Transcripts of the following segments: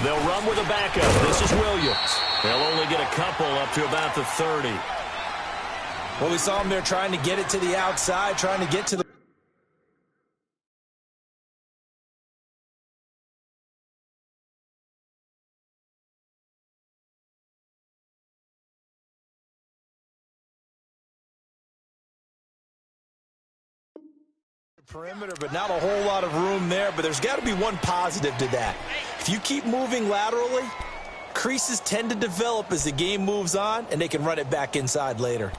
They'll run with a backup. This is Williams. They'll only get a couple up to about the 30. Well, we saw him there trying to get it to the outside, trying to get to the perimeter, but not a whole lot of room there. But there's got to be one positive to that. If you keep moving laterally, creases tend to develop as the game moves on, and they can run it back inside later.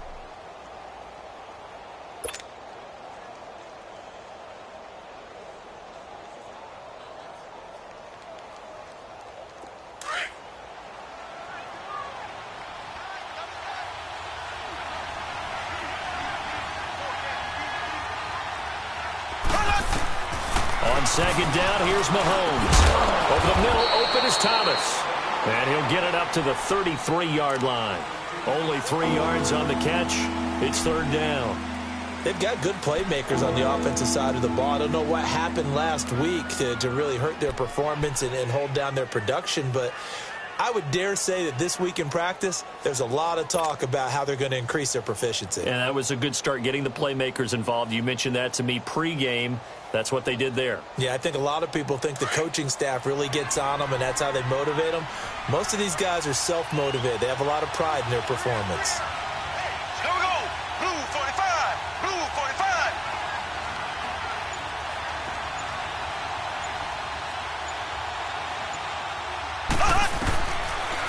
On second down, here's Mahomes. Over the middle, open is Thomas. And he'll get it up to the 33-yard line. Only 3 yards on the catch. It's third down. They've got good playmakers on the offensive side of the ball. I don't know what happened last week to really hurt their performance and hold down their production, but I would dare say that this week in practice, there's a lot of talk about how they're going to increase their proficiency. And that was a good start, getting the playmakers involved. You mentioned that to me pregame. That's what they did there. Yeah, I think a lot of people think the coaching staff really gets on them, and that's how they motivate them. Most of these guys are self-motivated. They have a lot of pride in their performance. Here we go. Blue 45. Blue 45.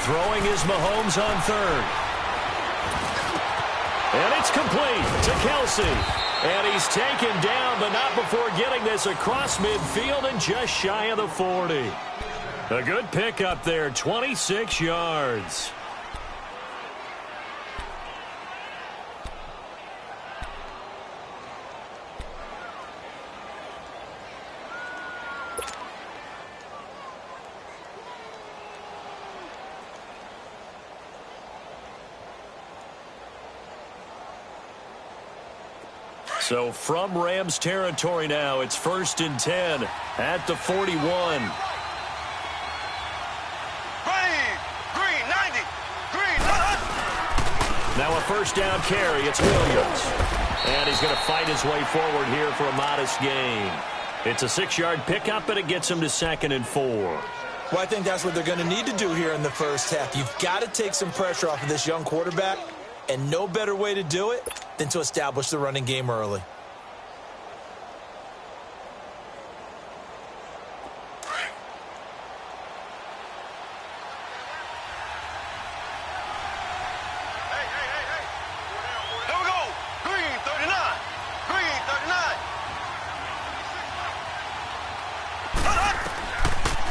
Throwing is Mahomes on third. And it's complete to Kelsey. And he's taken down, but not before getting this across midfield and just shy of the 40. A good pickup there, 26 yards. So from Rams territory now, it's 1st and 10 at the 41. Green 90. Green 90. Now a first down carry. It's Williams. And he's going to fight his way forward here for a modest gain. It's a 6-yard pickup, and it gets him to 2nd and 4. Well, I think that's what they're going to need to do here in the first half. You've got to take some pressure off of this young quarterback, and no better way to do it than to establish the running game early.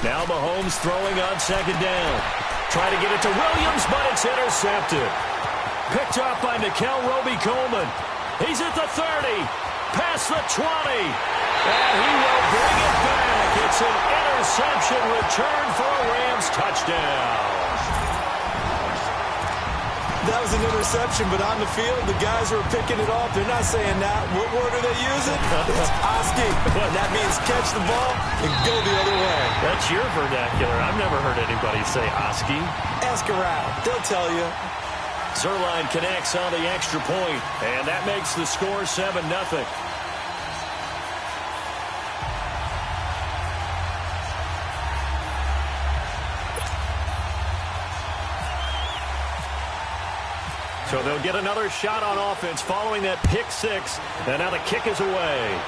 Now Mahomes throwing on second down. Try to get it to Williams, but it's intercepted. Picked off by Nickel Roby-Coleman. He's at the 30, past the 20, and he will bring it back. It's an interception return for a Rams touchdown. That was an interception, but on the field, the guys who are picking it off, they're not saying that. What word are they using? It's Oski. That means catch the ball and go the other way. That's your vernacular. I've never heard anybody say Oski. Ask around. They'll tell you. Zerline connects on the extra point, and that makes the score 7-0. So they'll get another shot on offense following that pick six, and now the kick is away.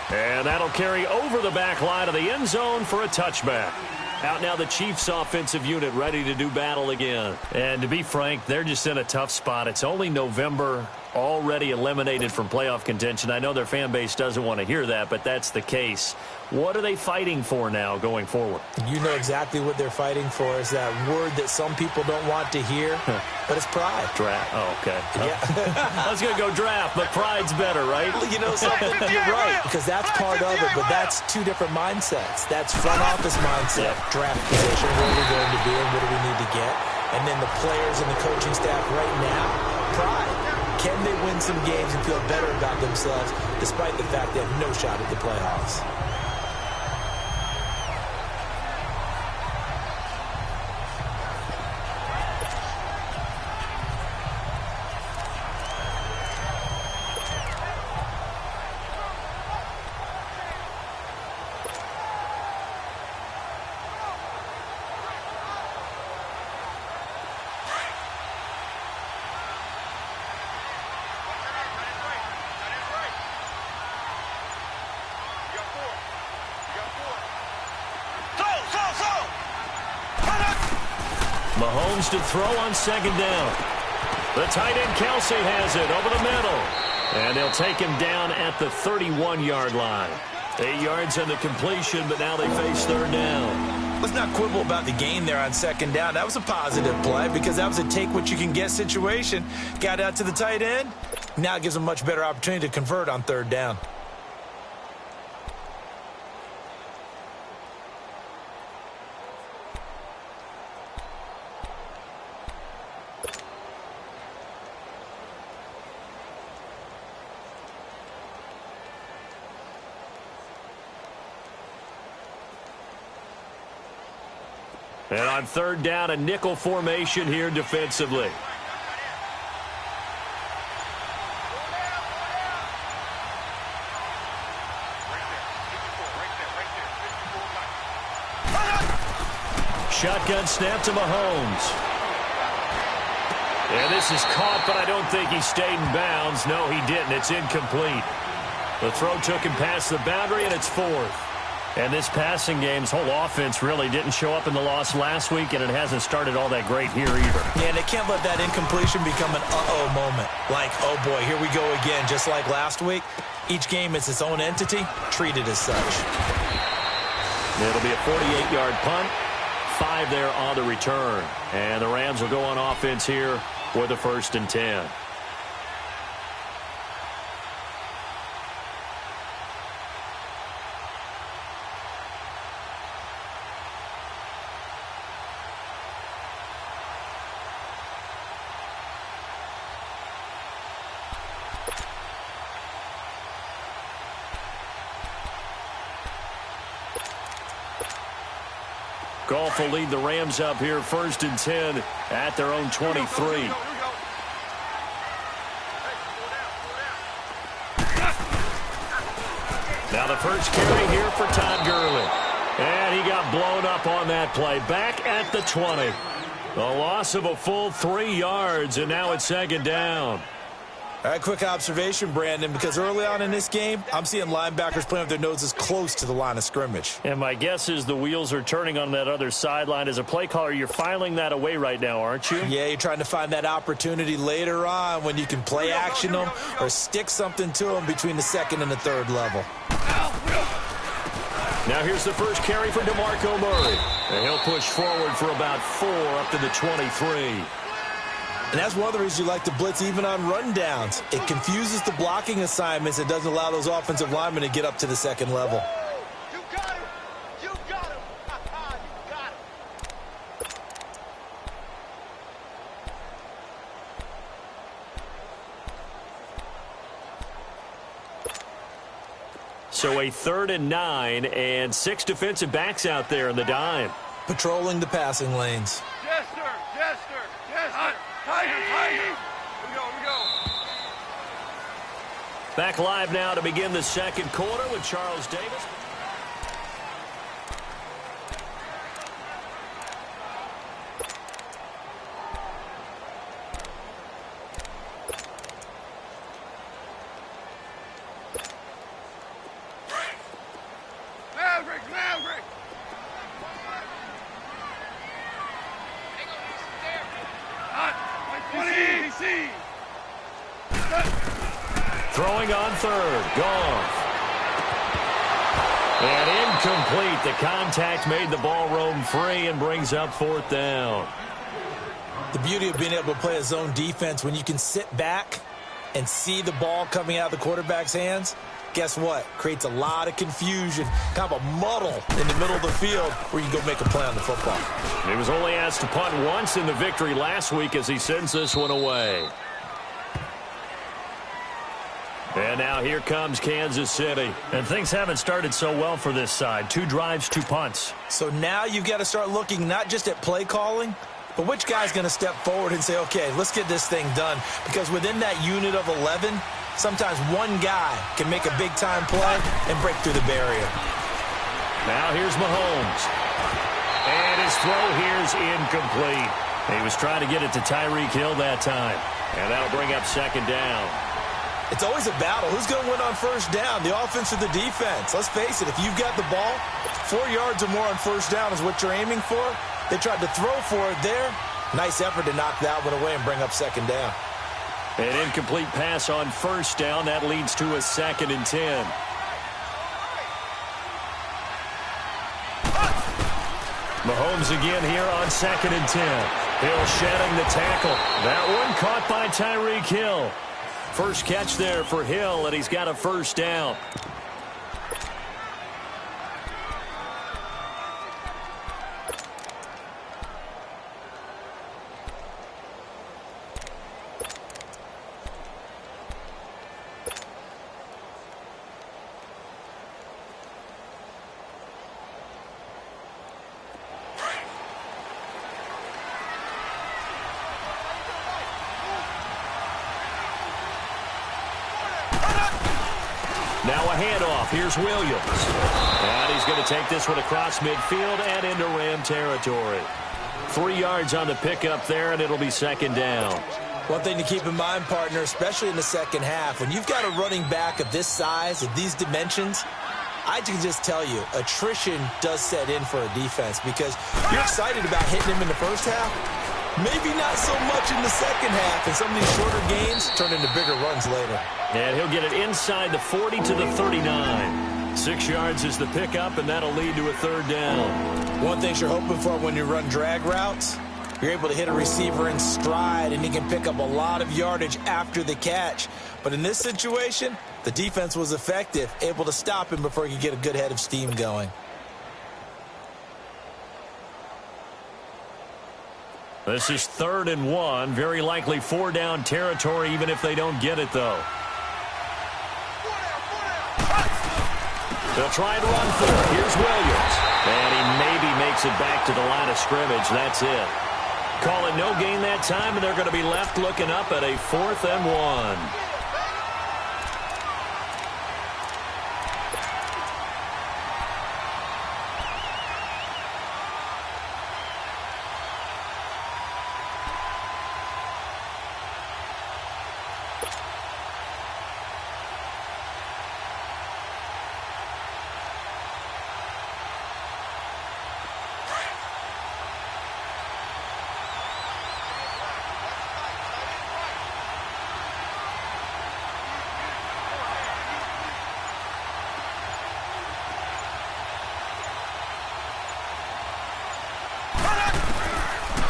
And that'll carry over the back line of the end zone for a touchback. Out now the Chiefs offensive unit ready to do battle again. And to be frank, they're just in a tough spot. It's only November, already eliminated from playoff contention. I know their fan base doesn't want to hear that, but that's the case. What are they fighting for now going forward? You know exactly what they're fighting for is that word that some people don't want to hear, but it's pride. Draft. Oh, okay. Yeah. I was going to go draft, but pride's better, right? You know something? You're right, because that's part of it, but that's two different mindsets. That's front office mindset, draft position, where are we going to be and what do we need to get? And then the players and the coaching staff right now, pride. Can they win some games and feel better about themselves despite the fact they have no shot at the playoffs? Mahomes to throw on second down. The tight end Kelsey has it over the middle. And they'll take him down at the 31-yard line. 8 yards on the completion, but now they face third down. Let's not quibble about the gain there on second down. That was a positive play because that was a take-what-you-can-get situation. Got out to the tight end. Now it gives them a much better opportunity to convert on third down. And on third down, a nickel formation here defensively. Shotgun snap to Mahomes. And this is caught, but I don't think he stayed in bounds. No, he didn't. It's incomplete. The throw took him past the boundary, and it's fourth. And this passing game's whole offense really didn't show up in the loss last week, and it hasn't started all that great here either. Yeah, and they can't let that incompletion become an uh-oh moment. Like, oh boy, here we go again, just like last week. Each game is its own entity, treated as such. It'll be a 48-yard punt. 5 there on the return. And the Rams will go on offense here for the 1st and 10. Goff will lead the Rams up here 1st and 10 at their own 23. Now the first carry here for Todd Gurley. And he got blown up on that play. Back at the 20. A loss of a full 3 yards, and now it's second down. All right, quick observation, Brandon, because early on in this game, I'm seeing linebackers playing with their noses close to the line of scrimmage. And my guess is the wheels are turning on that other sideline. As a play caller, you're filing that away right now, aren't you? Yeah, you're trying to find that opportunity later on when you can play action them or stick something to them between the second and the third level. Now here's the first carry for DeMarco Murray. And he'll push forward for about 4 up to the 23. And that's one of the reasons you like to blitz even on rundowns. It confuses the blocking assignments. It doesn't allow those offensive linemen to get up to the second level. You got him. You got him. You got him. So a 3rd and 9 and 6 defensive backs out there in the dime. Patrolling the passing lanes. Yes, sir. Yes, sir. Yes, sir. Tiger, Tiger. Here we go. Back live now to begin the second quarter with Charles Davis. Maverick. Throwing on third. Goff. And incomplete. The contact made the ball roam free and brings up 4th down. The beauty of being able to play a zone defense when you can sit back and see the ball coming out of the quarterback's hands, guess what? Creates a lot of confusion, kind of a muddle in the middle of the field where you can go make a play on the football. He was only asked to punt once in the victory last week as he sends this one away. And now here comes Kansas City. And things haven't started so well for this side. 2 drives, 2 punts. So now you've got to start looking not just at play calling, but which guy's going to step forward and say, okay, let's get this thing done. Because within that unit of 11, sometimes one guy can make a big-time play and break through the barrier. Now here's Mahomes. And his throw here is incomplete. He was trying to get it to Tyreek Hill that time. And that'll bring up second down. It's always a battle. Who's going to win on first down, the offense or the defense? Let's face it, if you've got the ball, 4 yards or more on first down is what you're aiming for. They tried to throw for it there. Nice effort to knock that one away and bring up second down. An incomplete pass on first down. That leads to a 2nd and 10. Mahomes again here on 2nd and 10. Hill shedding the tackle. That one caught by Tyreek Hill. First catch there for Hill, and he's got a first down. Now a handoff. Here's Williams. And he's going to take this one across midfield and into Ram territory. 3 yards on the pickup there, and it'll be second down. One thing to keep in mind, partner, especially in the second half, when you've got a running back of this size, of these dimensions, I can just tell you, attrition does set in for a defense because you're excited about hitting him in the first half. Maybe not so much in the second half, and some of these shorter gains turn into bigger runs later. And he'll get it inside the 40 to the 39. 6 yards is the pickup, and that'll lead to a third down. One thing you're hoping for when you run drag routes, you're able to hit a receiver in stride, and he can pick up a lot of yardage after the catch. But in this situation, the defense was effective, able to stop him before he could get a good head of steam going. This is 3rd and 1. Very likely 4-down territory, even if they don't get it, though. They'll try and run for it. Here's Williams. And he maybe makes it back to the line of scrimmage. That's it. Call it no gain that time, and they're going to be left looking up at a 4th and 1.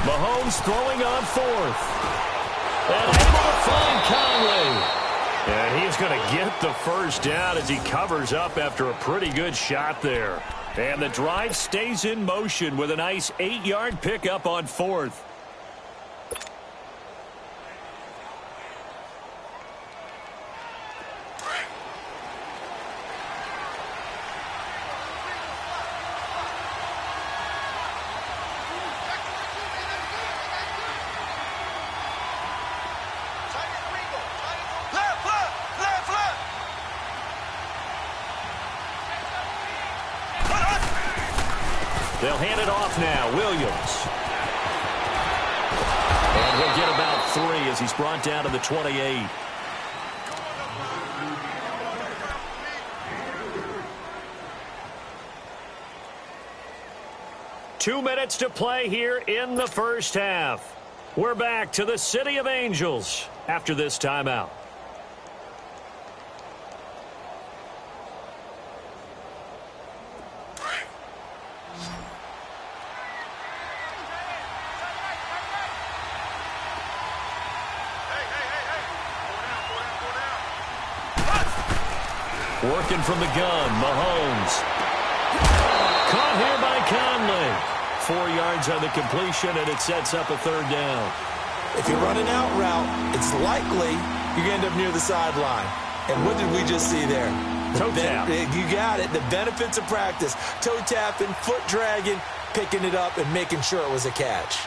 Mahomes throwing on 4th. And able to find Conley. And he's going to get the first down as he covers up after a pretty good shot there. And the drive stays in motion with a nice 8-yard pickup on 4th. They'll hand it off now. Williams. And he'll get about 3 as he's brought down to the 28. Two minutes to play here in the first half. We're back to the City of Angels after this timeout. Working from the gun, Mahomes. Caught here by Conley. 4 yards on the completion, and it sets up a third down. If you run an out route, it's likely you're going to end up near the sideline. And what did we just see there? Toe tap. You got it. The benefits of practice. Toe tapping, foot dragging, picking it up, and making sure it was a catch.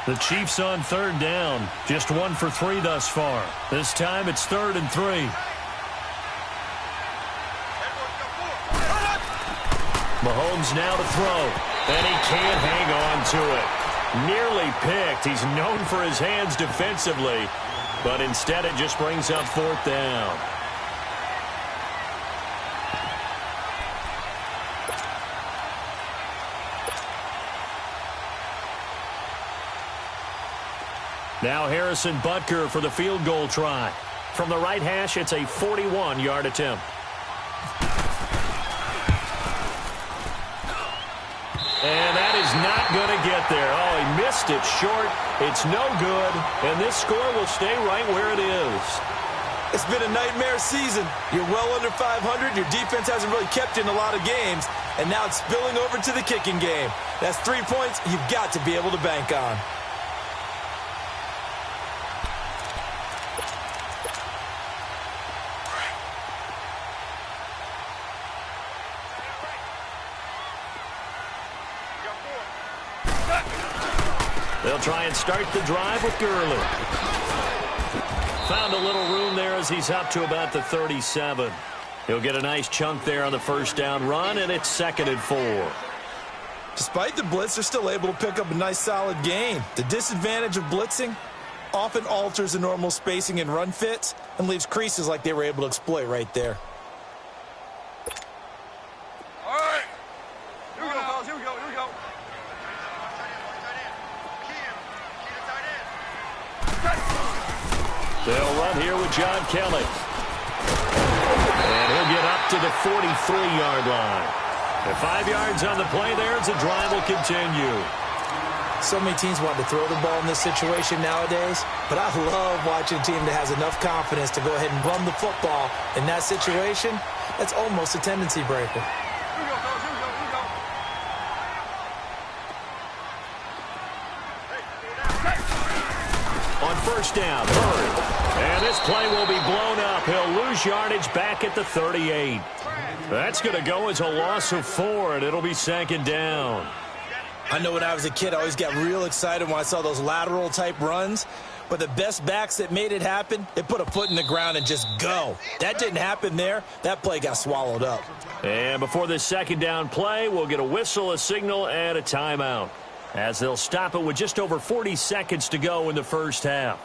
The Chiefs on third down. Just 1 for 3 thus far. This time it's 3rd and 3. Mahomes now to throw. And he can't hang on to it. Nearly picked. He's known for his hands defensively. But instead it just brings up 4th down. Now Harrison Butker for the field goal try. From the right hash, it's a 41-yard attempt. And that is not going to get there. Oh, he missed it short. It's no good. And this score will stay right where it is. It's been a nightmare season. You're well under 500. Your defense hasn't really kept you in a lot of games. And now it's spilling over to the kicking game. That's 3 points you've got to be able to bank on. They'll try and start the drive with Gurley. Found a little room there as he's up to about the 37. He'll get a nice chunk there on the first down run, and it's 2nd and 4. Despite the blitz, they're still able to pick up a nice solid gain. The disadvantage of blitzing often alters the normal spacing and run fits and leaves creases like they were able to exploit right there. All right. Here we go, fellas. Here we go. Here we go. They'll run here with John Kelly. And he'll get up to the 43-yard line. And 5 yards on the play there as the drive will continue. So many teams want to throw the ball in this situation nowadays, but I love watching a team that has enough confidence to go ahead and run the football. In that situation, that's almost a tendency breaker. Here we go, fellas. Here we go. Here we go. On first down, Murray. And this play will be blown up. He'll lose yardage back at the 38. That's going to go as a loss of 4, and it'll be 2nd down. I know when I was a kid, I always got real excited when I saw those lateral-type runs. But the best backs that made it happen, they put a foot in the ground and just go. That didn't happen there. That play got swallowed up. And before this 2nd down play, we'll get a whistle, a signal, and a timeout, as they'll stop it with just over 40 seconds to go in the first half.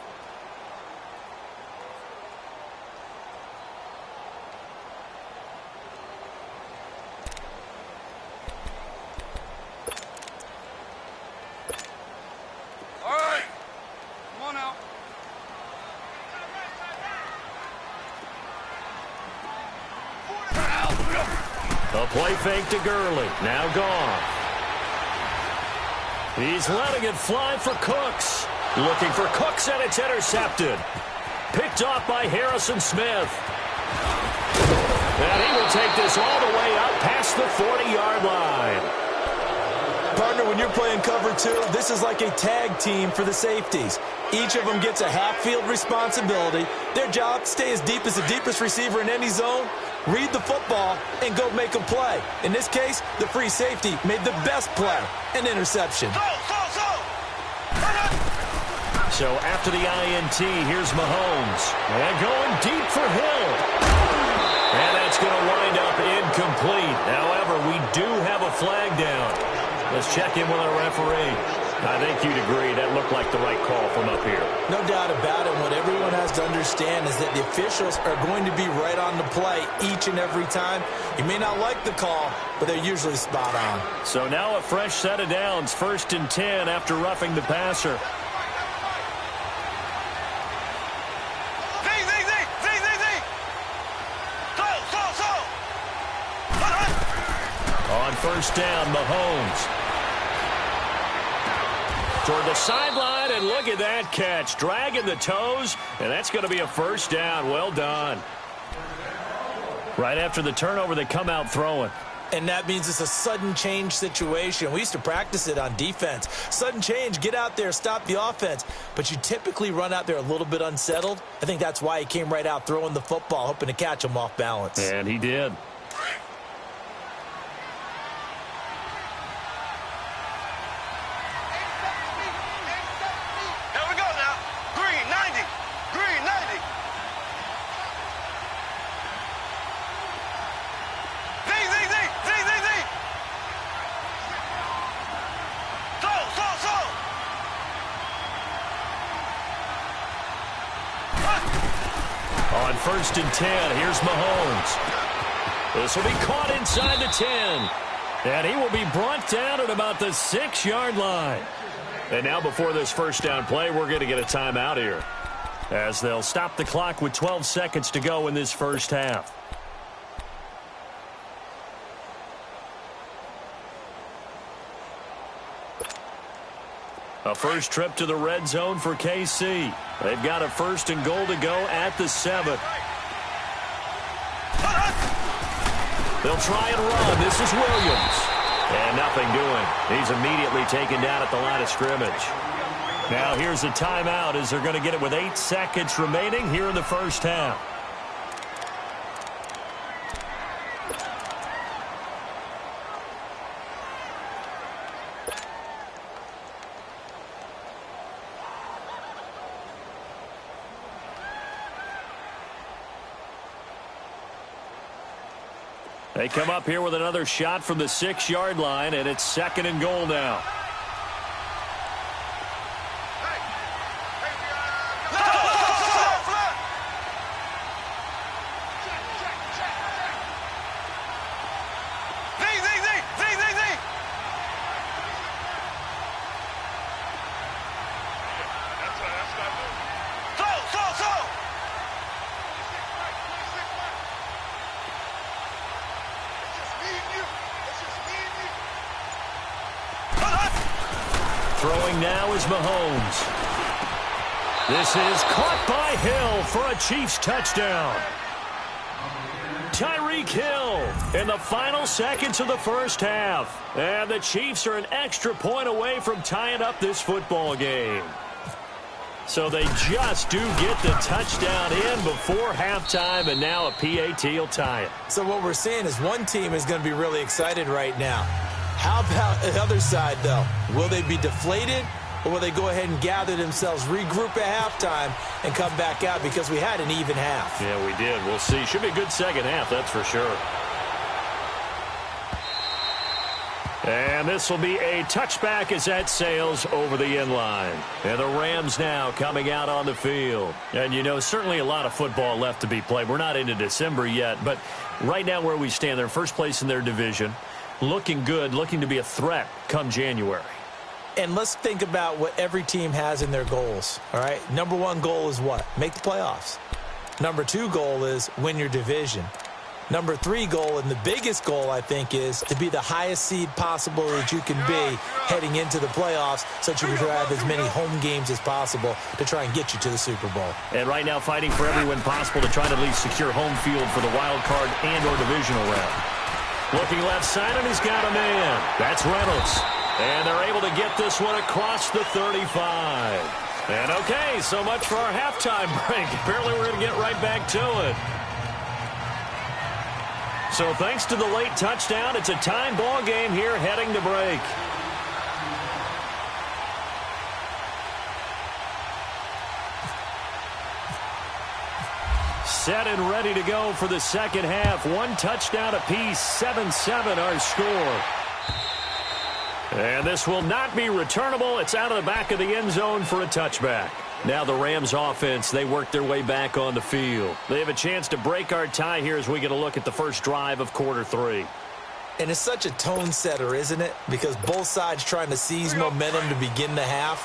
A play fake to Gurley. Now gone. He's letting it fly for Cooks. Looking for Cooks, and it's intercepted. Picked off by Harrison Smith. And he will take this all the way up past the 40-yard line. Partner, when you're playing cover 2, this is like a tag team for the safeties. Each of them gets a half-field responsibility. Their job, stay as deep as the deepest receiver in any zone, read the football, and go make a play. In this case, the free safety made the best play, an interception. So after the INT, here's Mahomes. And going deep for Hill. And that's going to wind up incomplete. However, we do have a flag down. Let's check in with our referee. I think you'd agree that looked like the right call from up here. No doubt about it. What everyone has to understand is that the officials are going to be right on the play each and every time. You may not like the call, but they're usually spot on. So now a fresh set of downs, 1st and 10 after roughing the passer. On first down, Mahomes. Toward the sideline, and look at that catch. Dragging the toes, and that's going to be a first down. Well done. Right after the turnover, they come out throwing. And that means it's a sudden change situation. We used to practice it on defense. Sudden change, get out there, stop the offense. But you typically run out there a little bit unsettled. I think that's why he came right out throwing the football, hoping to catch him off balance. And he did. On 1st and 10, here's Mahomes. This will be caught inside the 10. And he will be brought down at about the 6-yard line. And now before this first down play, we're going to get a timeout here, as they'll stop the clock with 12 seconds to go in this first half. A first trip to the red zone for KC. They've got a 1st and goal to go at the 7. They'll try and run. This is Williams. And nothing doing. He's immediately taken down at the line of scrimmage. Now here's a timeout as they're going to get it with 8 seconds remaining here in the first half. They come up here with another shot from the 6-yard line, and it's 2nd and goal now. Throwing now is Mahomes. This is caught by Hill for a Chiefs touchdown. Tyreek Hill in the final seconds of the first half. And the Chiefs are an extra point away from tying up this football game. So they just do get the touchdown in before halftime, and now a PAT will tie it. So what we're seeing is one team is going to be really excited right now. How about the other side, though? Will they be deflated, or will they go ahead and gather themselves, regroup at halftime, and come back out because we had an even half? Yeah, we did. We'll see. Should be a good second half, that's for sure. And this will be a touchback as that sails over the end line. And the Rams now coming out on the field. And, you know, certainly a lot of football left to be played. We're not into December yet, but right now where we stand, they're first place in their division. Looking good, looking to be a threat come January. And let's think about what every team has in their goals, all right? Number 1 goal is what? Make the playoffs. Number 2 goal is win your division. Number 3 goal, and the biggest goal, I think, is to be the highest seed possible that you can be heading into the playoffs so that you can have as many home games as possible to try and get you to the Super Bowl. And right now fighting for every win possible to try to at least secure home field for the wild card and or divisional round. Looking left side, and he's got a man. That's Reynolds. And they're able to get this one across the 35. And okay, so much for our halftime break. Apparently we're going to get right back to it. So thanks to the late touchdown, it's a tie ball game here heading to break. Set and ready to go for the second half. 1 touchdown apiece, 7-7 our score. And this will not be returnable. It's out of the back of the end zone for a touchback. Now the Rams offense, they work their way back on the field. They have a chance to break our tie here as we get a look at the first drive of quarter 3. And it's such a tone setter, isn't it? Because both sides trying to seize momentum to begin the half.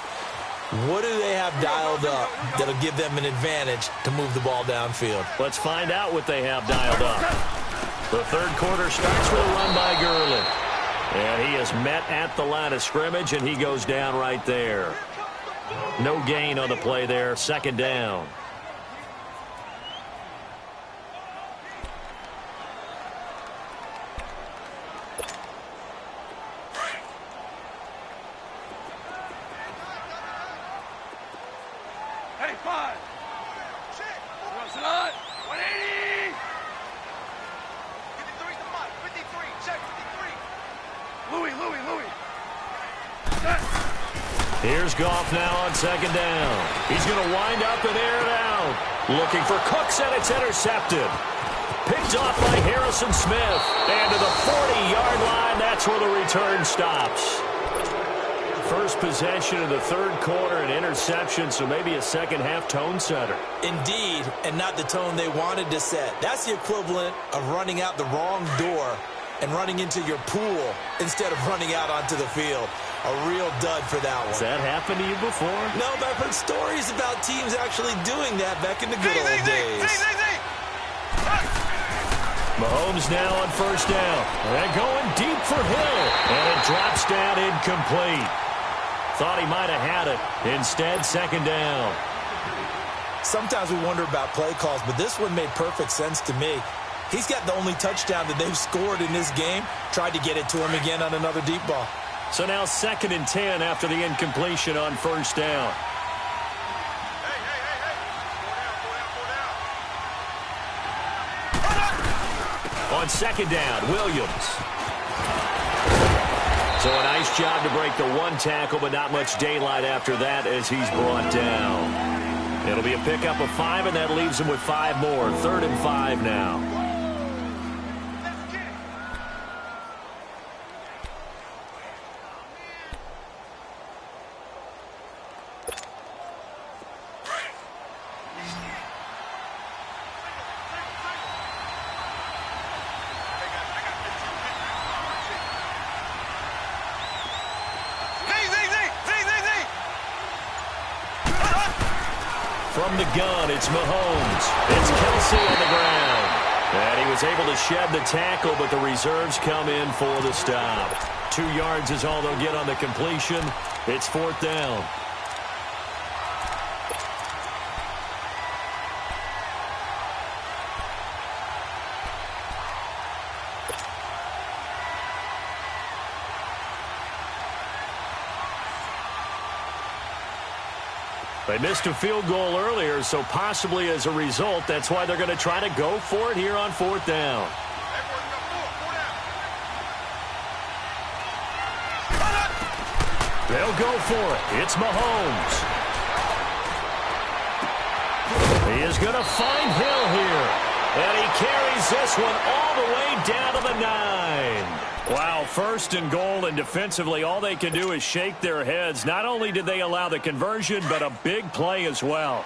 What do they have dialed up that'll give them an advantage to move the ball downfield? Let's find out what they have dialed up. The third quarter starts with a run by Gurley. And he is met at the line of scrimmage, and he goes down right there. No gain on the play there. 2nd down. Hey, 5. What's it on? 180. 53 to Mike. 53. Check 53. Louis. Here's Goff now on 2nd down. He's going to wind up and air it out. Looking for Cooks, and it's intercepted. Picked off by Harrison Smith. And to the 40-yard line, that's where the return stops. First possession of the third quarter, an interception, so maybe a second-half tone setter. Indeed, and not the tone they wanted to set. That's the equivalent of running out the wrong door and running into your pool instead of running out onto the field. A real dud for that one. Has that happened to you before? No, but I've heard stories about teams actually doing that back in the good old days. Mahomes now on first down. And going deep for Hill. And it drops down incomplete. Thought he might have had it. Instead, second down. Sometimes we wonder about play calls, but this one made perfect sense to me. He's got the only touchdown that they've scored in this game. Tried to get it to him again on another deep ball. So now 2nd and 10 after the incompletion on first down. On second down, Williams. So a nice job to break the one tackle, but not much daylight after that as he's brought down. It'll be a pickup of 5, and that leaves him with 5 more. 3rd and 5 now. From the gun, it's Mahomes. It's Kelsey on the ground. And he was able to shed the tackle, but the reserves come in for the stop. 2 yards is all they'll get on the completion. It's 4th down. They missed a field goal earlier, so possibly as a result, that's why they're going to try to go for it here on 4th down. They'll go for it. It's Mahomes. He is going to find Hill here. And he carries this one all the way down to the 9. Wow, 1st and goal, and defensively all they can do is shake their heads. Not only did they allow the conversion, but a big play as well.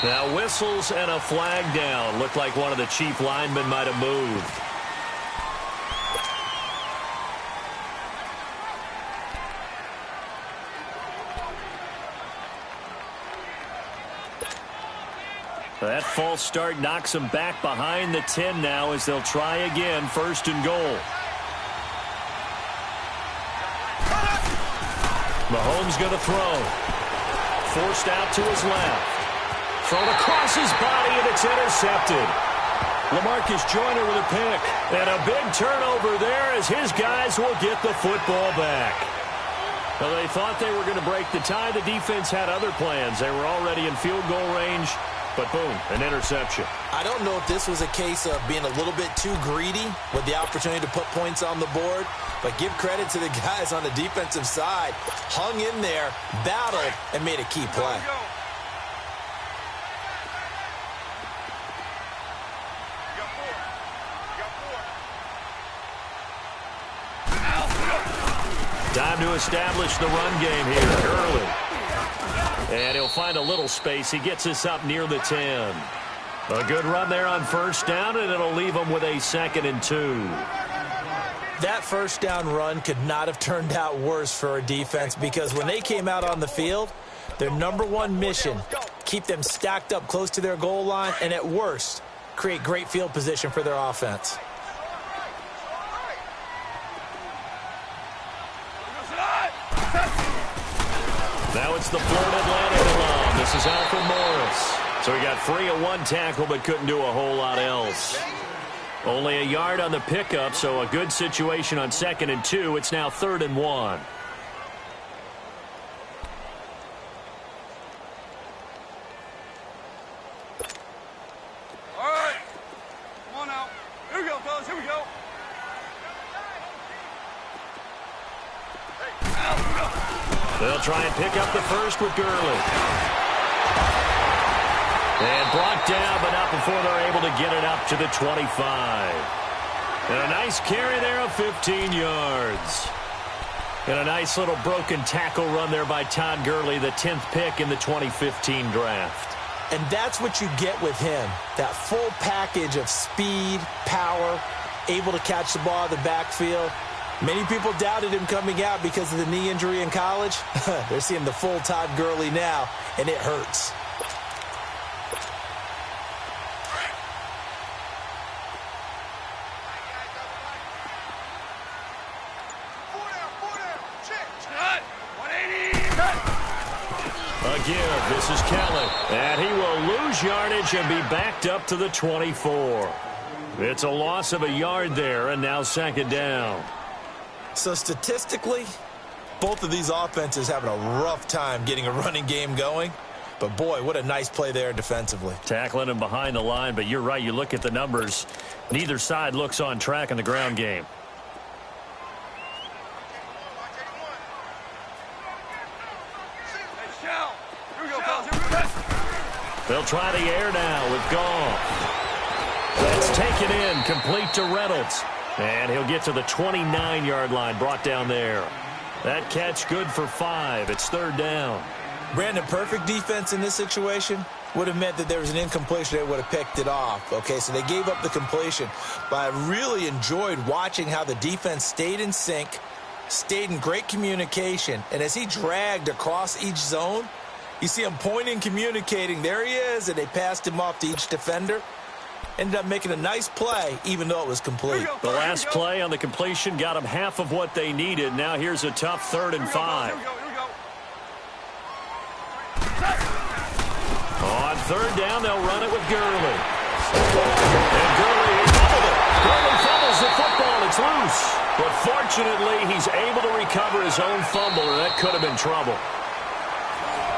Now whistles and a flag down. Looked like one of the chief linemen might have moved. That false start knocks them back behind the 10 now as they'll try again. 1st and goal. Mahomes going to throw. Forced out to his left. Thrown across his body, and it's intercepted. LaMarcus Joyner with a pick. And a big turnover there as his guys will get the football back. Well, they thought they were going to break the tie. The defense had other plans. They were already in field goal range. But boom, an interception. I don't know if this was a case of being a little bit too greedy with the opportunity to put points on the board, but give credit to the guys on the defensive side. Hung in there, battled, and made a key play. Time to establish the run game here early. And he'll find a little space. He gets us up near the 10. A good run there on first down, and it'll leave him with a 2nd and 2. That first down run could not have turned out worse for a defense because when they came out on the field, their #1 mission, keep them stacked up close to their goal line, and at worst, create great field position for their offense. Now it's the Florida Atlantic alum. This is Alfred Morris. So he got free of one tackle but couldn't do a whole lot else. Only a yard on the pickup, so a good situation on 2nd and 2. It's now 3rd and 1. All right. Come on now. Here we go, fellas. Here we go. They'll try and pick up the first with Gurley. And brought down, but not before they're able to get it up to the 25. And a nice carry there of 15 yards. And a nice little broken tackle run there by Todd Gurley, the 10th pick in the 2015 draft. And that's what you get with him, that full package of speed, power, able to catch the ball in the backfield. Many people doubted him coming out because of the knee injury in college. They're seeing the full Todd Gurley now, and it hurts. Again, this is Kelly, and he will lose yardage and be backed up to the 24. It's a loss of a yard there, and now second down. So statistically, both of these offenses having a rough time getting a running game going. But, boy, what a nice play there defensively. Tackling him behind the line, but you're right. You look at the numbers. Neither side looks on track in the ground game. They'll try the air now with Goff. That's taken in, complete to Reynolds. And he'll get to the 29-yard line, brought down there. That catch good for 5. It's third down. Brandon, perfect defense in this situation would have meant that there was an incompletion. They would have picked it off. Okay, so they gave up the completion. But I really enjoyed watching how the defense stayed in sync, stayed in great communication. And as he dragged across each zone, you see him pointing, communicating. There he is, and they passed him off to each defender. Ended up making a nice play, even though it was complete. The last play on the completion got them half of what they needed. Now here's a tough 3rd and 5. On third down, they'll run it with Gurley. And Gurley fumbled it. Gurley fumbles the football. It's loose. But fortunately, he's able to recover his own fumble, or that could have been trouble.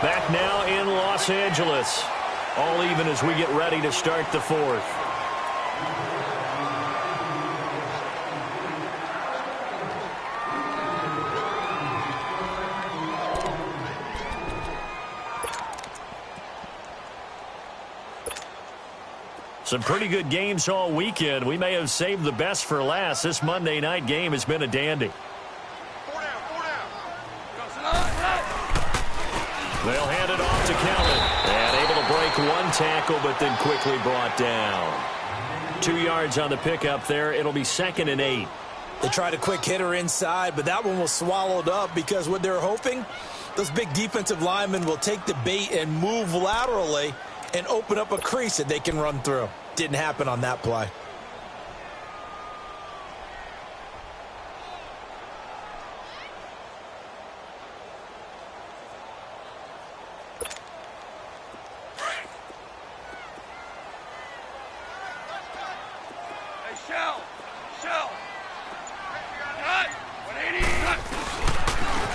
Back now in Los Angeles. All even as we get ready to start the 4th. Some pretty good games all weekend. We may have saved the best for last. This Monday night game has been a dandy. They'll hand it off to Kelly. And able to break one tackle, but then quickly brought down. 2 yards on the pickup there. It'll be 2nd and 8. They tried a quick hitter inside, but that one was swallowed up because what they're hoping, those big defensive linemen will take the bait and move laterally and open up a crease that they can run through. Didn't happen on that play.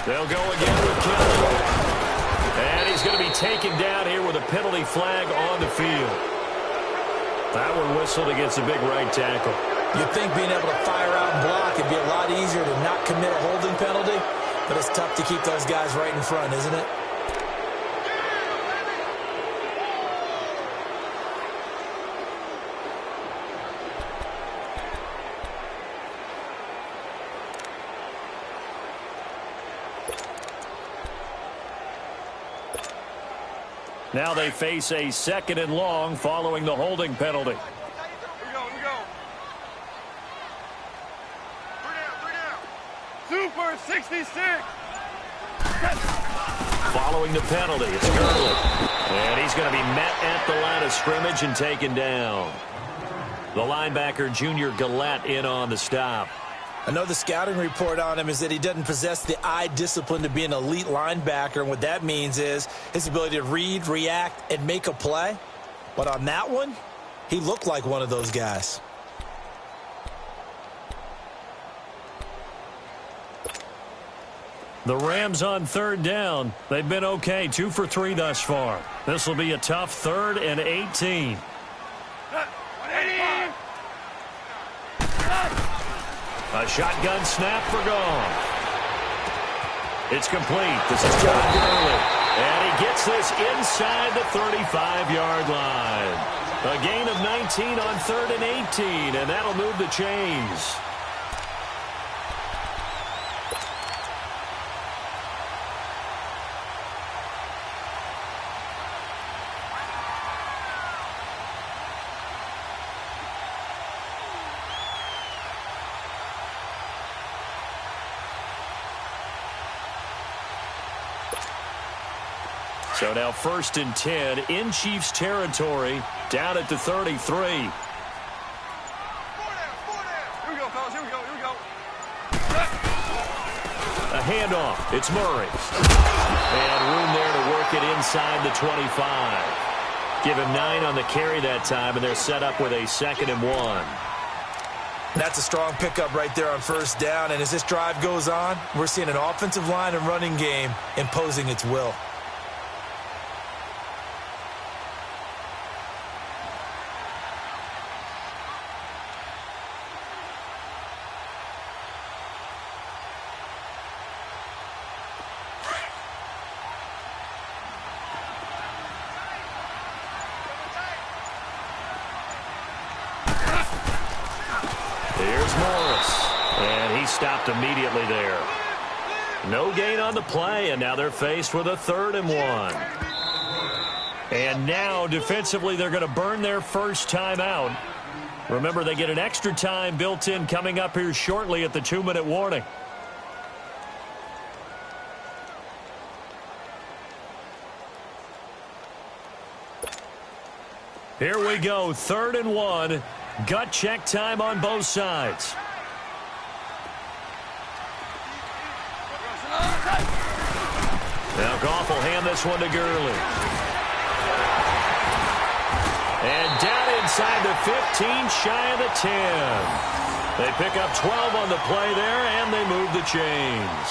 They'll go again with Kelly. And he's going to be taken down here with a penalty flag on the field. That one whistled against a big right tackle. You'd think being able to fire out and block would be a lot easier to not commit a holding penalty, but it's tough to keep those guys right in front, isn't it? Now they face a 2nd and long following the holding penalty. Here we go, here we go. 3 down. Super 66. Following the penalty, it's Gurley. And he's going to be met at the line of scrimmage and taken down. The linebacker, Junior Gillette, in on the stop. I know the scouting report on him is that he doesn't possess the eye discipline to be an elite linebacker, and what that means is his ability to read, react, and make a play. But on that one, he looked like one of those guys. The Rams on third down. They've been okay, 2 for 3 thus far. This will be a tough 3rd and 18. A shotgun snap for Goff. It's complete. This is John Gurley. And he gets this inside the 35-yard line. A gain of 19 on 3rd and 18, and that'll move the chains. So now 1st and 10 in Chiefs territory, down at the 33. Here we go, fellas. Here we go. Here we go. A handoff. It's Murray. And room there to work it inside the 25. Give him 9 on the carry that time, and they're set up with a 2nd and 1. That's a strong pickup right there on 1st down, and as this drive goes on, we're seeing an offensive line and running game imposing its will. Stopped immediately there. No gain on the play, and now they're faced with a 3rd and 1. And now, defensively, they're going to burn their first time out. Remember, they get an extra time built in coming up here shortly at the 2-minute warning. Here we go, 3rd and 1. Gut check time on both sides. Now Goff will hand this one to Gurley. And down inside the 15, shy of the 10. They pick up 12 on the play there, and they move the chains.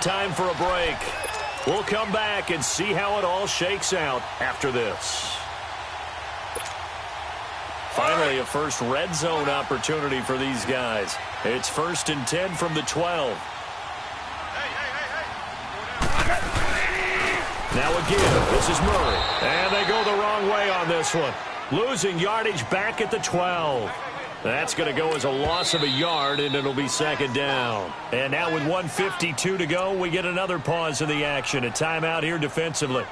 Time for a break. We'll come back and see how it all shakes out after this. Finally, a first red zone opportunity for these guys. It's 1st and 10 from the 12. Now again, this is Murray. And they go the wrong way on this one. Losing yardage back at the 12. That's going to go as a loss of a yard, and it'll be 2nd down. And now with 1:52 to go, we get another pause in the action. A timeout here defensively.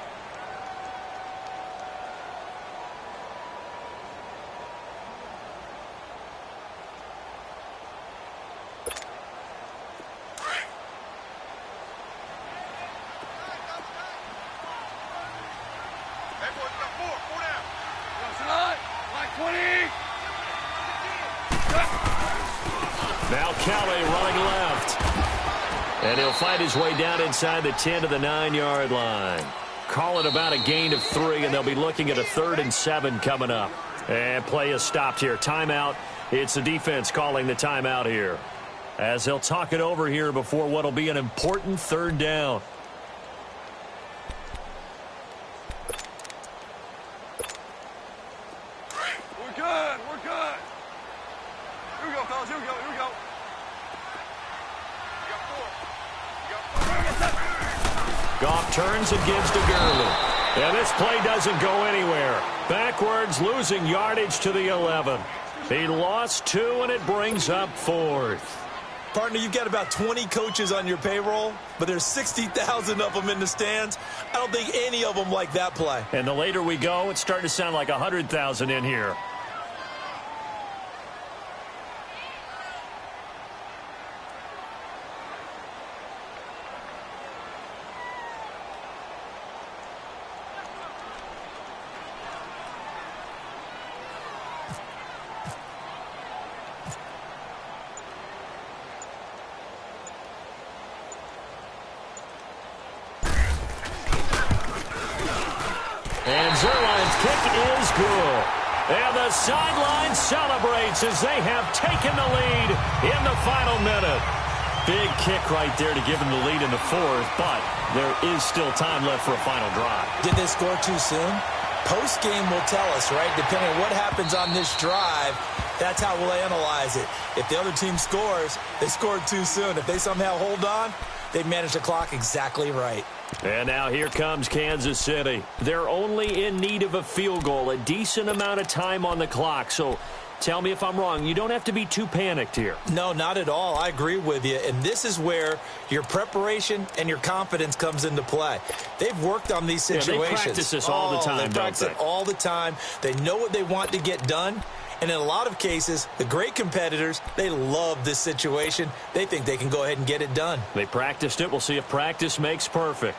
And he'll fight his way down inside the 10 to the 9-yard line. Call it about a gain of 3, and they'll be looking at a 3rd and 7 coming up. And play is stopped here. Timeout. It's the defense calling the timeout here, as they'll talk it over here before what will be an important 3rd down. We're good. We're good. Here we go, fellas. Here we go. Here we go. Goff turns and gives to Gurley. And this play doesn't go anywhere. Backwards, losing yardage to the 11. He lost 2, and it brings up 4th. Partner, you've got about 20 coaches on your payroll, but there's 60,000 of them in the stands. I don't think any of them like that play. And the later we go, it's starting to sound like 100,000 in here. And Zerline's kick is good. And the sideline celebrates as they have taken the lead in the final minute. Big kick right there to give them the lead in the 4th, but there is still time left for a final drive. Did they score too soon? Post-game will tell us, right? Depending on what happens on this drive, that's how we'll analyze it. If the other team scores, they scored too soon. If they somehow hold on, they managed the clock exactly right. And now here comes Kansas City. They're only in need of a field goal, a decent amount of time on the clock. So Tell me if I'm wrong. You don't have to be too panicked here. No, not at all. I agree with you. And this is where your preparation and your confidence comes into play. They've worked on these situations. Yeah, they practice this all the time, They practice it all the time. They know what they want to get done. And in a lot of cases, the great competitors, they love this situation. They think they can go ahead and get it done. They practiced it. We'll see if practice makes perfect.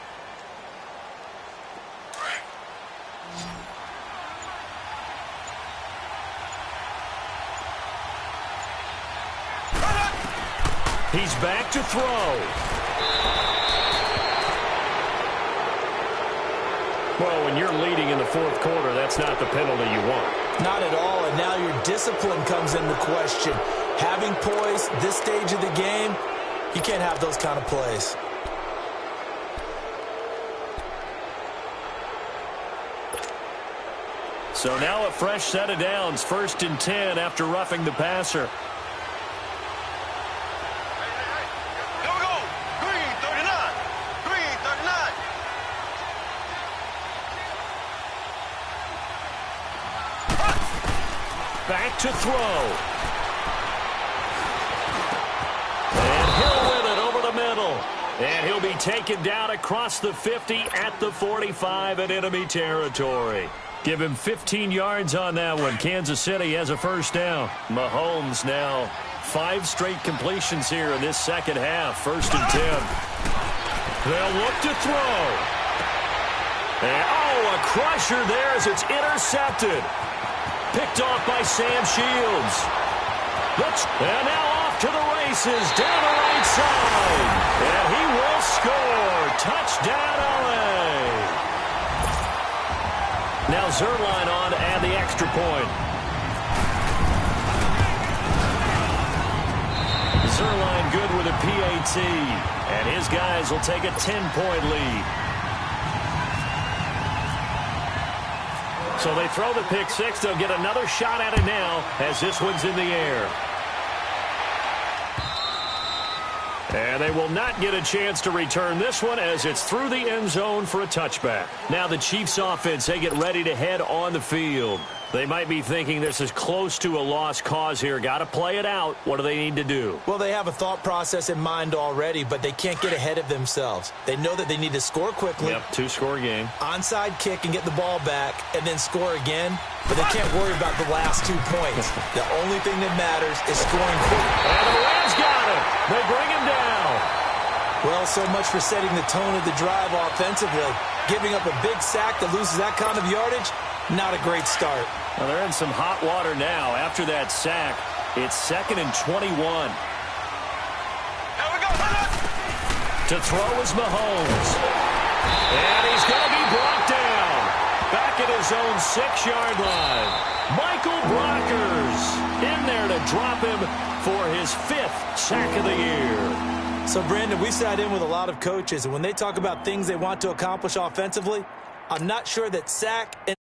He's back to throw. Well, when you're leading in the fourth quarter, that's not the penalty you want. Not at all, and now your discipline comes into question. Having poise this stage of the game, you can't have those kind of plays. So now a fresh set of downs, 1st and 10 after roughing the passer. Back to throw. And he'll win it over the middle. And he'll be taken down across the 50 at the 45 in enemy territory. Give him 15 yards on that one. Kansas City has a first down. Mahomes now 5 straight completions here in this second half. 1st and 10. They'll look to throw. And, a crusher there as it's intercepted. Picked off by Sam Shields. And now off to the races down the right side. And he will score. Touchdown, LA. Now Zerline on to add the extra point. Zerline good with a PAT. And his guys will take a 10-point lead. So they throw the pick six. They'll get another shot at it now as this one's in the air. And they will not get a chance to return this one as it's through the end zone for a touchback. Now the Chiefs offense, they get ready to head on the field. They might be thinking this is close to a lost cause here. Got to play it out. What do they need to do? Well, they have a thought process in mind already, but they can't get ahead of themselves. They know that they need to score quickly. Yep, 2-score game. Onside kick and get the ball back and then score again. But they can't worry about the last 2 points. The only thing that matters is scoring quickly. And the Rams got him. They bring him down. Well, so much for setting the tone of the drive offensively. Giving up a big sack that loses that kind of yardage, not a great start. Well, they're in some hot water now. After that sack, it's 2nd and 21. To throw is Mahomes. And he's going to be brought down. Back at his own 6-yard line. Michael Brockers in there to drop him for his 5th sack of the year. So, Brandon, we sat in with a lot of coaches, and when they talk about things they want to accomplish offensively, I'm not sure that sack and